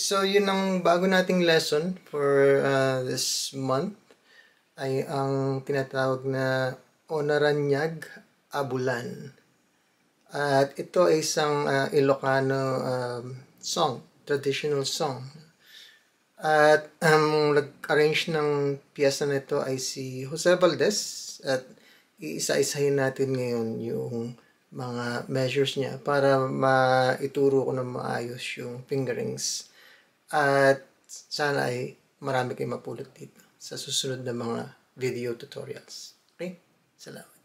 so yun ang bago nating lesson for this month ay ang tinatawag na Onaranyag Abulan. At ito ay isang Ilocano song, traditional song. At ang nag-arrange ng piyesa nito ay si Jose Valdez at iisa-isahin natin ngayon yung mga measures niya para maituro ko ng maayos yung fingerings. At sana ay marami kayong mapulot dito sa susunod na mga video tutorials. Okay? Salamat.